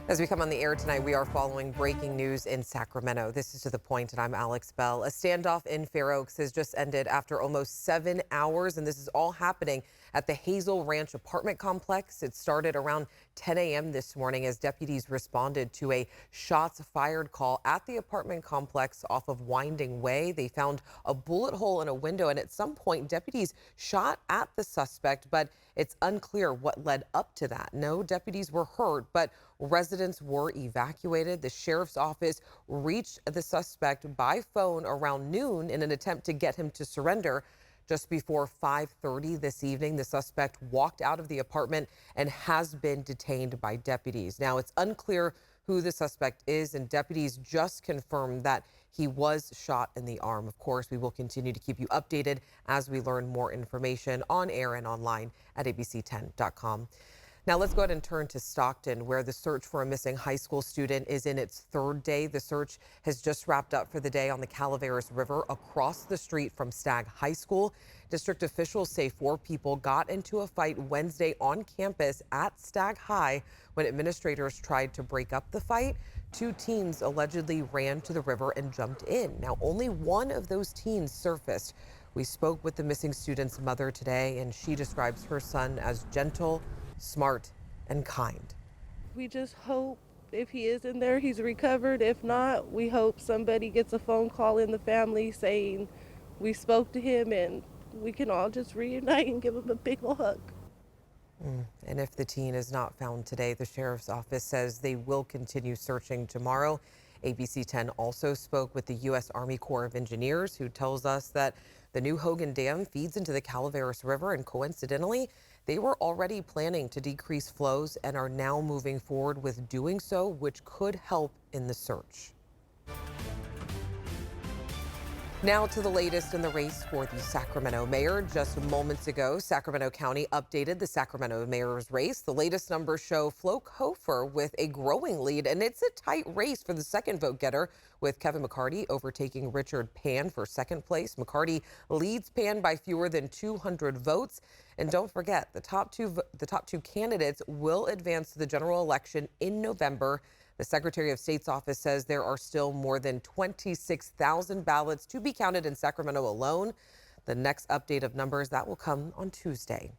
As we come on the air tonight, we are following breaking news in Sacramento. This is To the Point, and I'm Alex Bell. A standoff in Fair Oaks has just ended after almost 7 hours, and this is all happening at the Hazel Ranch apartment complex. It started around 10 a.m. this morning as deputies responded to a shots fired call at the apartment complex off of Winding Way. They found a bullet hole in a window, and at some point, deputies shot at the suspect, but it's unclear what led up to that. No deputies were hurt, but residents were evacuated. The sheriff's office reached the suspect by phone around noon in an attempt to get him to surrender. Just before 5:30 this evening, the suspect walked out of the apartment and has been detained by deputies. Now, it's unclear who the suspect is, and deputies just confirmed that he was shot in the arm. Of course, we will continue to keep you updated as we learn more information on air and online at abc10.com. Now let's go ahead and turn to Stockton, where the search for a missing high school student is in its third day. The search has just wrapped up for the day on the Calaveras River across the street from Stagg High School. District officials say 4 people got into a fight Wednesday on campus at Stagg High. When administrators tried to break up the fight, 2 teens allegedly ran to the river and jumped in. Now, only one of those teens surfaced. We spoke with the missing student's mother today, and she describes her son as gentle, smart, and kind. We just hope if he is in there, he's recovered. If not, we hope somebody gets a phone call in the family saying we spoke to him and we can all just reunite and give him a big ol' hug. And if the teen is not found today, the sheriff's office says they will continue searching tomorrow. ABC 10 also spoke with the U.S. Army Corps of Engineers, who tells us that the new Hogan Dam feeds into the Calaveras River, and coincidentally, they were already planning to decrease flows and are now moving forward with doing so, which could help in the search. Now to the latest in the race for the Sacramento mayor. Just moments ago, Sacramento County updated the Sacramento mayor's race. The latest numbers show Flo Hofer with a growing lead, and it's a tight race for the second vote getter, with Kevin McCarty overtaking Richard Pan for second place. McCarty leads Pan by fewer than 200 votes. And don't forget, the top two candidates will advance to the general election in November. The Secretary of State's office says there are still more than 26,000 ballots to be counted in Sacramento alone. The next update of numbers, that will come on Tuesday.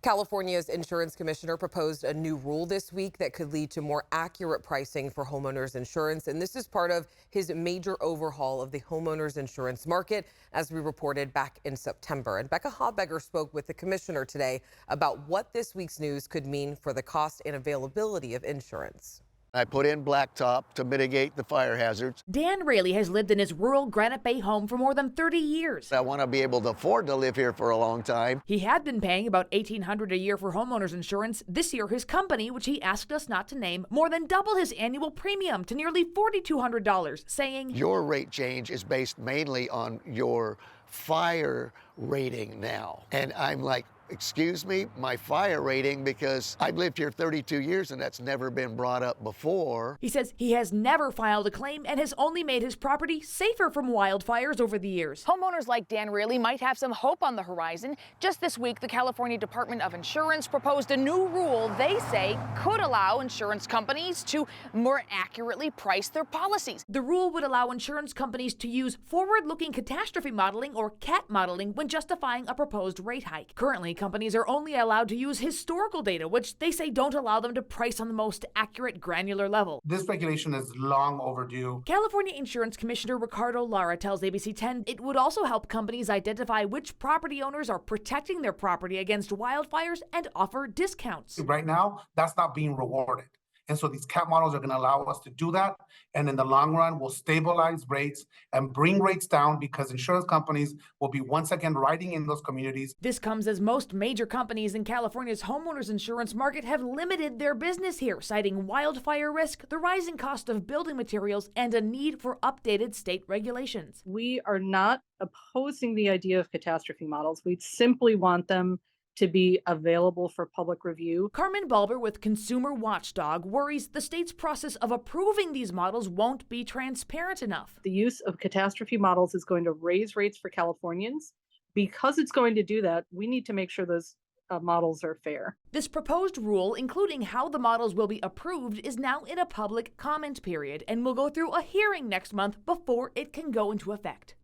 California's insurance commissioner proposed a new rule this week that could lead to more accurate pricing for homeowners insurance. And this is part of his major overhaul of the homeowners insurance market, as we reported back in September. And Becca Habegger spoke with the commissioner today about what this week's news could mean for the cost and availability of insurance. I put in blacktop to mitigate the fire hazards. Dan Raley has lived in his rural Granite Bay home for more than 30 years. I want to be able to afford to live here for a long time. He had been paying about $1,800 a year for homeowners insurance. This year, his company, which he asked us not to name, more than doubled his annual premium to nearly $4,200, saying, Your rate change is based mainly on your fire rating now. And I'm like, excuse me, my fire rating, because I've lived here 32 years and that's never been brought up before. He says he has never filed a claim and has only made his property safer from wildfires over the years. Homeowners like Dan Raley might have some hope on the horizon. Just this week, the California Department of Insurance proposed a new rule they say could allow insurance companies to more accurately price their policies. The rule would allow insurance companies to use forward-looking catastrophe modeling, or CAT modeling, when justifying a proposed rate hike. Currently, companies are only allowed to use historical data, which they say don't allow them to price on the most accurate, granular level. This regulation is long overdue. California Insurance Commissioner Ricardo Lara tells ABC 10 it would also help companies identify which property owners are protecting their property against wildfires and offer discounts. Right now, that's not being rewarded. And so these cap models are going to allow us to do that. And in the long run, we'll stabilize rates and bring rates down, because insurance companies will be once again riding in those communities. This comes as most major companies in California's homeowners insurance market have limited their business here, citing wildfire risk, the rising cost of building materials, and a need for updated state regulations. We are not opposing the idea of catastrophe models. We simply want them to be available for public review. Carmen Balber with Consumer Watchdog worries the state's process of approving these models won't be transparent enough. The use of catastrophe models is going to raise rates for Californians. Because it's going to do that, we need to make sure those models are fair. This proposed rule, including how the models will be approved, is now in a public comment period and will go through a hearing next month before it can go into effect.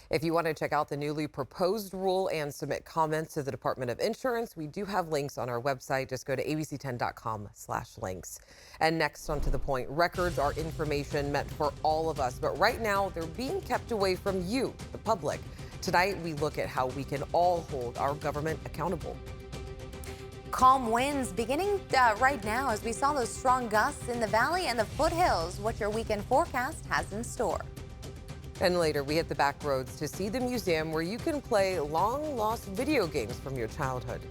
If you want to check out the newly proposed rule and submit comments to the Department of Insurance, we do have links on our website. Just go to abc10.com/links. And next, on To the Point, records are information meant for all of us, but right now they're being kept away from you, the public. Tonight, we look at how we can all hold our government accountable. Calm winds beginning right now as we saw those strong gusts in the valley and the foothills. What your weekend forecast has in store. And later, we hit the Backroads to see the museum where you can play long-lost video games from your childhood.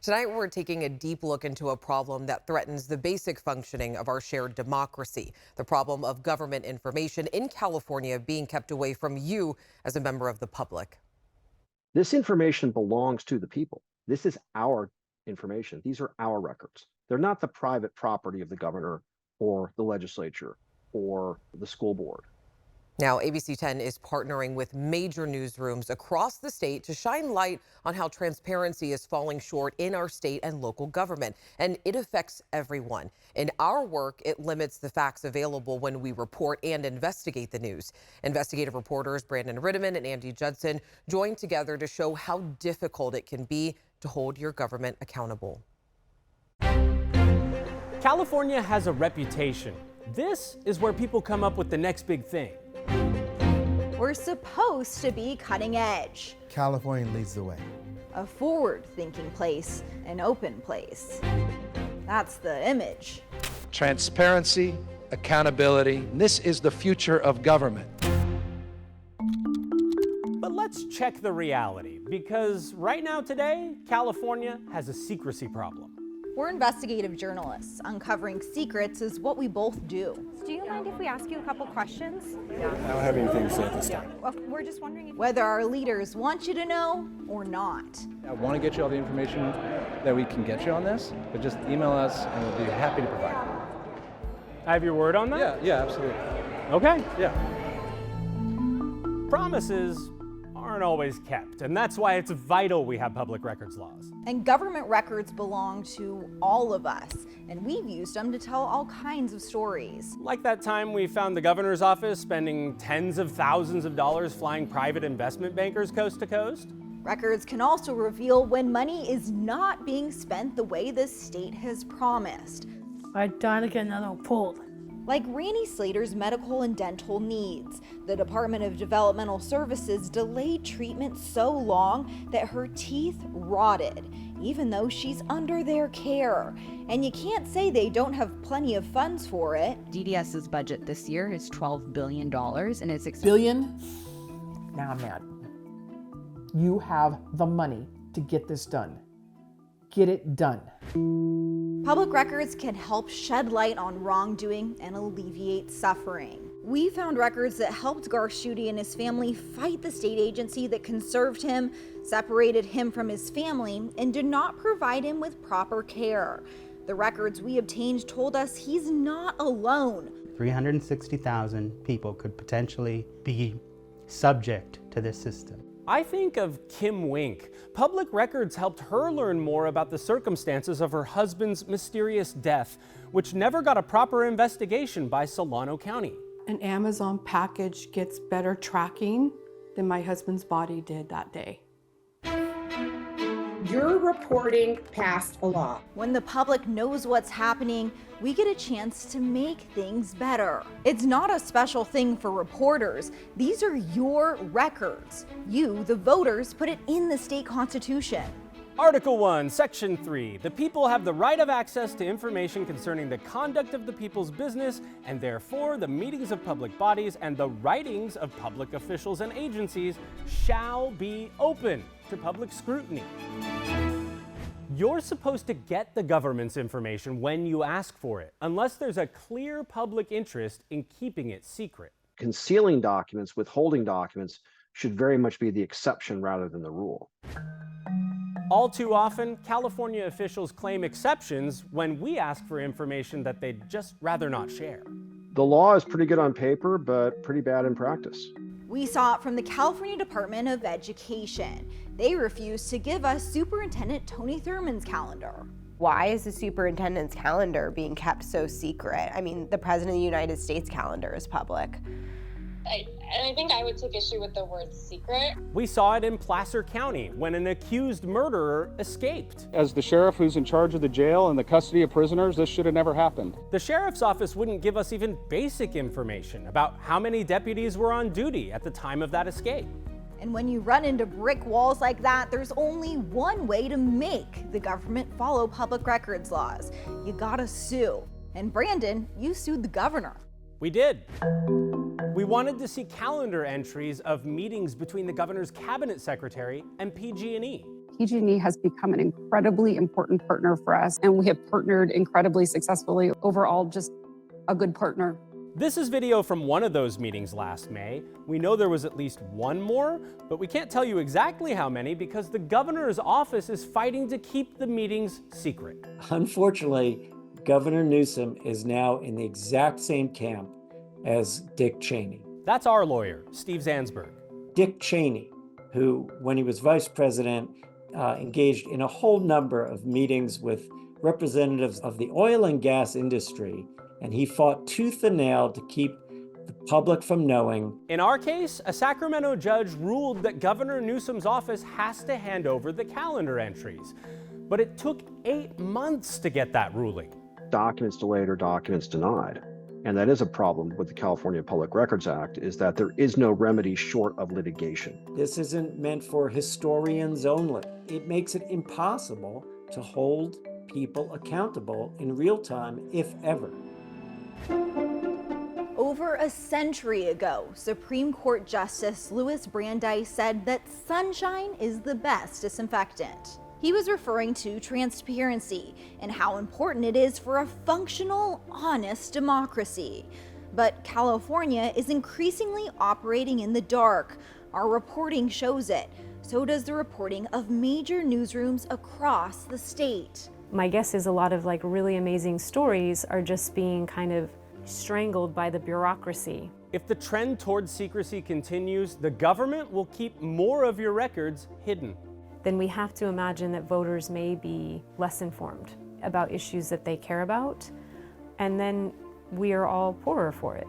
Tonight, we're taking a deep look into a problem that threatens the basic functioning of our shared democracy, the problem of government information in California being kept away from you as a member of the public. This information belongs to the people. This is our information. These are our records. They're not the private property of the governor or the legislature or the school board. Now, ABC 10 is partnering with major newsrooms across the state to shine light on how transparency is falling short in our state and local government, and it affects everyone. In our work, it limits the facts available when we report and investigate the news. Investigative reporters Brandon Ritteman and Andy Judson joined together to show how difficult it can be to hold your government accountable. California has a reputation. This is where people come up with the next big thing. We're supposed to be cutting edge. California leads the way. A forward-thinking place, an open place. That's the image. Transparency, accountability, this is the future of government. But let's check the reality, because right now today, California has a secrecy problem. We're investigative journalists. Uncovering secrets is what we both do. Do you mind if we ask you a couple questions? I don't have anything to say at this time. Well, we're just wondering whether our leaders want you to know or not. I want to get you all the information that we can get you on this, but just email us and we'll be happy to provide it. I have your word on that? Yeah, absolutely. Okay. Yeah. Promises aren't always kept, and that's why it's vital we have public records laws. And government records belong to all of us, and we've used them to tell all kinds of stories. Like that time we found the governor's office spending tens of thousands of dollars flying private investment bankers coast to coast. Records can also reveal when money is not being spent the way the state has promised. I died again, another pulled. Like Randy Slater's medical and dental needs. The Department of Developmental Services delayed treatment so long that her teeth rotted, even though she's under their care. And you can't say they don't have plenty of funds for it. DDS's budget this year is $12 billion, and it's billion? Now I'm mad. You have the money to get this done. Get it done. Public records can help shed light on wrongdoing and alleviate suffering. We found records that helped Garshuti and his family fight the state agency that conserved him, separated him from his family, and did not provide him with proper care. The records we obtained told us he's not alone. 360,000 people could potentially be subject to this system. I think of Kim Wink. Public records helped her learn more about the circumstances of her husband's mysterious death, which never got a proper investigation by Solano County. An Amazon package gets better tracking than my husband's body did that day. You're reporting past a law. When the public knows what's happening, we get a chance to make things better. It's not a special thing for reporters. These are your records. You, the voters, put it in the state constitution. Article 1, Section 3. The people have the right of access to information concerning the conduct of the people's business, and therefore the meetings of public bodies and the writings of public officials and agencies shall be open to public scrutiny. You're supposed to get the government's information when you ask for it, unless there's a clear public interest in keeping it secret. Concealing documents, withholding documents should very much be the exception rather than the rule. All too often, California officials claim exceptions when we ask for information that they'd just rather not share. The law is pretty good on paper, but pretty bad in practice. We saw it from the California Department of Education. They refused to give us Superintendent Tony Thurmond's calendar. Why is the superintendent's calendar being kept so secret? I mean, the President of the United States calendar is public. I think I would take issue with the word secret. We saw it in Placer County when an accused murderer escaped. As the sheriff who's in charge of the jail and the custody of prisoners, this should have never happened. The sheriff's office wouldn't give us even basic information about how many deputies were on duty at the time of that escape. And when you run into brick walls like that, there's only one way to make the government follow public records laws. You gotta sue. And Brandon, you sued the governor. We did. We wanted to see calendar entries of meetings between the governor's cabinet secretary and PG&E. PG&E has become an incredibly important partner for us, and we have partnered incredibly successfully. Overall, just a good partner. This is video from one of those meetings last May. We know there was at least one more, but we can't tell you exactly how many because the governor's office is fighting to keep the meetings secret. Unfortunately, Governor Newsom is now in the exact same camp as Dick Cheney. That's our lawyer, Steve Zansberg. Dick Cheney, who, when he was vice president, engaged in a whole number of meetings with representatives of the oil and gas industry, and he fought tooth and nail to keep the public from knowing. In our case, a Sacramento judge ruled that Governor Newsom's office has to hand over the calendar entries. But it took 8 months to get that ruling. Documents delayed or documents denied. And that is a problem with the California Public Records Act, is that there is no remedy short of litigation. This isn't meant for historians only. It makes it impossible to hold people accountable in real time, if ever. Over a century ago, Supreme Court Justice Louis Brandeis said that sunshine is the best disinfectant. He was referring to transparency and how important it is for a functional, honest democracy. But California is increasingly operating in the dark. Our reporting shows it. So does the reporting of major newsrooms across the state. My guess is a lot of really amazing stories are just being kind of strangled by the bureaucracy. If the trend towards secrecy continues, the government will keep more of your records hidden. Then we have to imagine that voters may be less informed about issues that they care about, and then we are all poorer for it.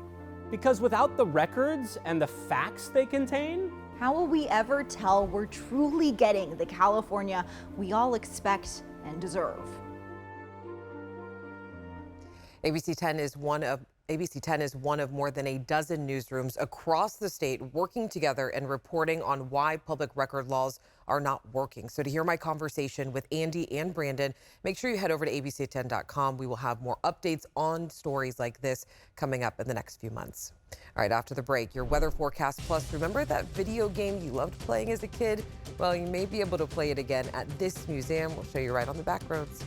Because without the records and the facts they contain, how will we ever tell we're truly getting the California we all expect and deserve? ABC 10 is one of more than a dozen newsrooms across the state working together and reporting on why public record laws are not working. So to hear my conversation with Andy and Brandon, make sure you head over to abc10.com. We will have more updates on stories like this coming up in the next few months. All right, after the break, your Weather Forecast Plus. Remember that video game you loved playing as a kid? Well, you may be able to play it again at this museum. We'll show you right on the Backroads.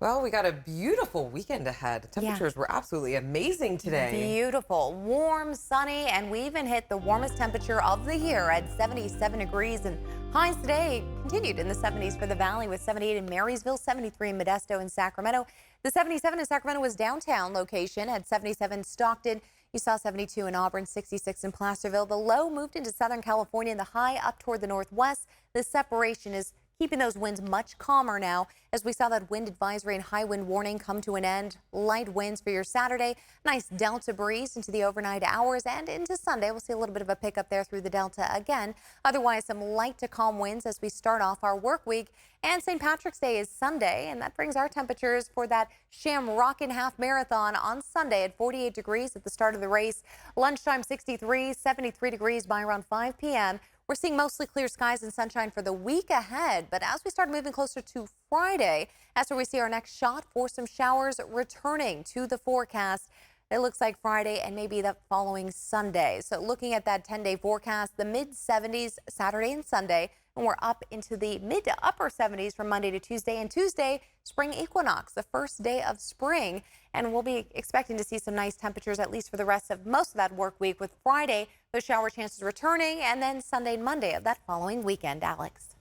Well, we got a beautiful weekend ahead. Temperatures were absolutely amazing today. Beautiful, warm, sunny, and we even hit the warmest temperature of the year at 77 degrees. And highs today continued in the 70s for the valley with 78 in Marysville, 73 in Modesto and Sacramento. The 77 in Sacramento was downtown location, had 77 Stockton. You saw 72 in Auburn, 66 in Placerville. The low moved into Southern California and the high up toward the northwest. The separation is keeping those winds much calmer now as we saw that wind advisory and high wind warning come to an end. Light winds for your Saturday. Nice delta breeze into the overnight hours and into Sunday. We'll see a little bit of a pickup there through the delta again. Otherwise, some light to calm winds as we start off our work week. And St. Patrick's Day is Sunday, and that brings our temperatures for that Shamrockin' Half Marathon on Sunday at 48 degrees at the start of the race. Lunchtime 63, 73 degrees by around 5 p.m. We're seeing mostly clear skies and sunshine for the week ahead, but as we start moving closer to Friday, that's where we see our next shot for some showers returning to the forecast. It looks like Friday and maybe the following Sunday. So looking at that 10-day forecast, the mid-70s Saturday and Sunday, and we're up into the mid to upper 70s from Monday to Tuesday. And Tuesday, spring equinox, the first day of spring. And we'll be expecting to see some nice temperatures, at least for the rest of most of that work week, with Friday, those shower chances returning, and then Sunday and Monday of that following weekend. Alex.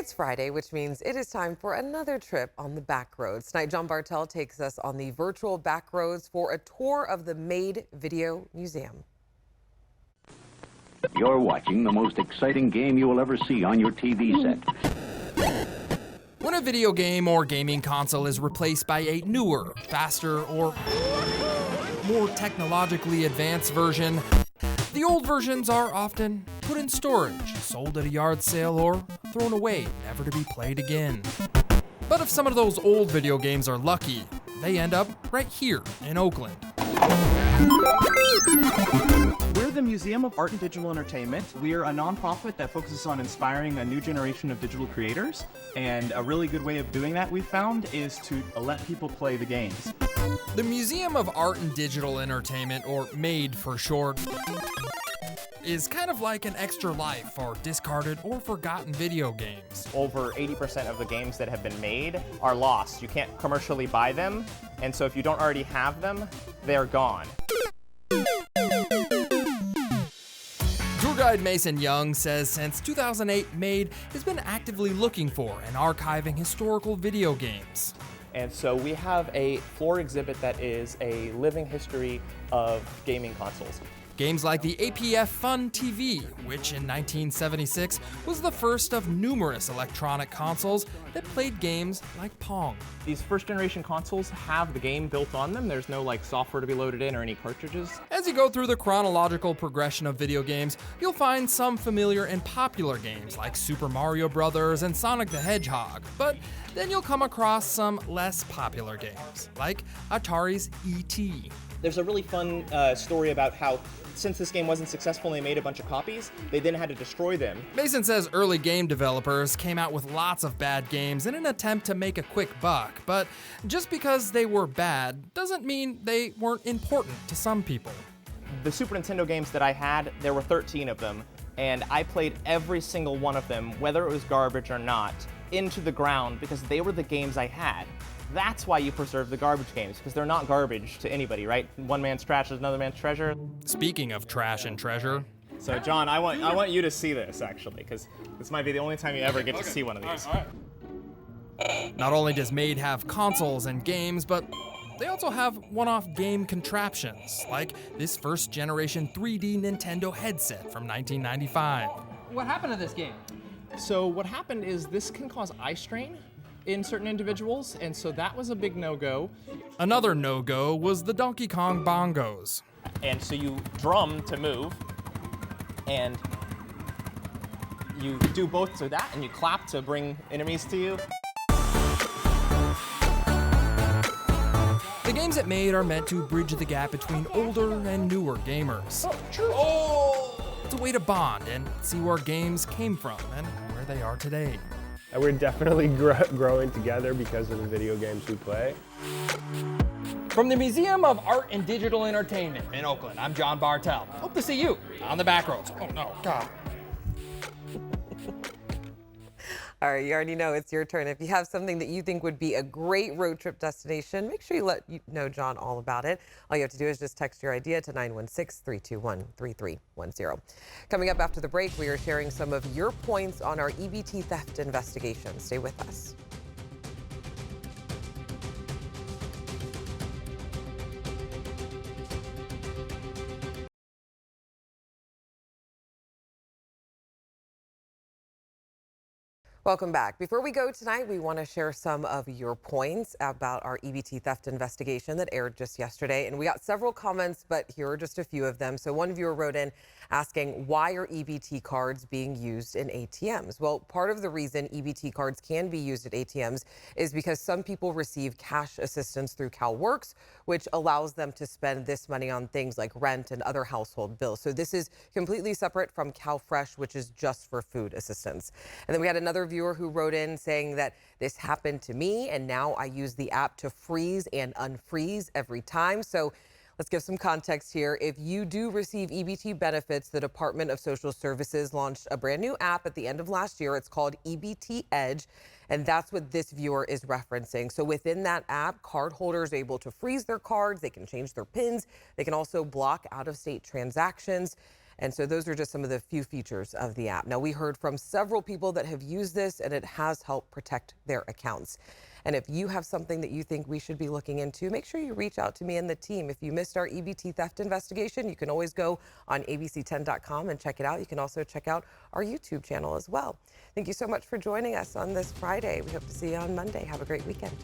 It's Friday, which means it is time for another trip on the Backroads. Tonight, John Bartel takes us on the virtual Backroads for a tour of the Made Video Museum. You're watching the most exciting game you will ever see on your TV set. When a video game or gaming console is replaced by a newer, faster, or more technologically advanced version, the old versions are often put in storage, sold at a yard sale, or thrown away, never to be played again. But if some of those old video games are lucky, they end up right here in Oakland. We're the Museum of Art and Digital Entertainment. We're a nonprofit that focuses on inspiring a new generation of digital creators. And a really good way of doing that, we've found, is to let people play the games. The Museum of Art and Digital Entertainment, or MADE for short, is kind of like an extra life for discarded or forgotten video games. Over 80% of the games that have been made are lost. You can't commercially buy them, and so if you don't already have them, they're gone. Tour guide Mason Young says since 2008, MADE has been actively looking for and archiving historical video games. And so we have a floor exhibit that is a living history of gaming consoles. Games like the APF Fun TV, which in 1976 was the first of numerous electronic consoles that played games like Pong. These first generation consoles have the game built on them. There's no software to be loaded in or any cartridges. As you go through the chronological progression of video games, you'll find some familiar and popular games like Super Mario Bros. And Sonic the Hedgehog, but then you'll come across some less popular games, like Atari's E.T. There's a really fun story about how, since this game wasn't successful and they made a bunch of copies, they then had to destroy them. Mason says early game developers came out with lots of bad games in an attempt to make a quick buck, but just because they were bad doesn't mean they weren't important to some people. The Super Nintendo games that I had, there were 13 of them, and I played every single one of them, whether it was garbage or not, into the ground because they were the games I had. That's why you preserve the garbage games, because they're not garbage to anybody, right? One man's trash is another man's treasure. Speaking of trash and treasure. So John, I want you to see this, actually, because this might be the only time you ever get to see one of these. All right. Not only does MADE have consoles and games, but they also have one-off game contraptions, like this first-generation 3D Nintendo headset from 1995. What happened to this game? So what happened is this can cause eye strain in certain individuals, and so that was a big no-go. Another no-go was the Donkey Kong bongos. And so you drum to move, and you do both to that, and you clap to bring enemies to you. The games at MADE are meant to bridge the gap between older and newer gamers. It's a way to bond and see where games came from and where they are today. And we're definitely growing together because of the video games we play. From the Museum of Art and Digital Entertainment in Oakland, I'm John Bartel. Hope to see you on the Backroads. Oh no, God. All right, you already know it's your turn. If you have something that you think would be a great road trip destination, make sure you let John all about it. All you have to do is just text your idea to 916-321-3310. Coming up after the break, we are sharing some of your points on our EBT theft investigation. Stay with us. Welcome back. Before we go tonight, we want to share some of your points about our EBT theft investigation that aired just yesterday. And we got several comments, but here are just a few of them. So one viewer wrote in asking, why are EBT cards being used in ATMs? Well, part of the reason EBT cards can be used at ATMs is because some people receive cash assistance through CalWorks, which allows them to spend this money on things like rent and other household bills. So this is completely separate from CalFresh, which is just for food assistance. And then we had another viewer who wrote in saying that this happened to me and now I use the app to freeze and unfreeze every time. So let's give some context here. If you do receive EBT benefits, the Department of Social Services launched a brand new app at the end of last year. It's called EBT Edge, and that's what this viewer is referencing. So within that app, cardholders are able to freeze their cards, they can change their PINs, they can also block out-of-state transactions. And so those are just some of the few features of the app. Now, we heard from several people that have used this, and it has helped protect their accounts. And if you have something that you think we should be looking into, make sure you reach out to me and the team. If you missed our EBT theft investigation, you can always go on abc10.com and check it out. You can also check out our YouTube channel as well. Thank you so much for joining us on this Friday. We hope to see you on Monday. Have a great weekend.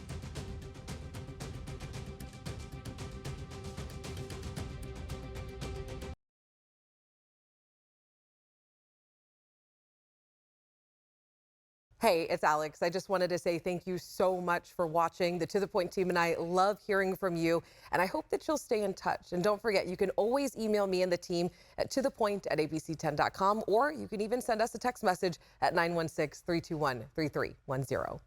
Hey, it's Alex. I just wanted to say thank you so much for watching. The To The Point team and I love hearing from you, and I hope that you'll stay in touch. And don't forget, you can always email me and the team at tothepoint@abc10.com, or you can even send us a text message at 916-321-3310.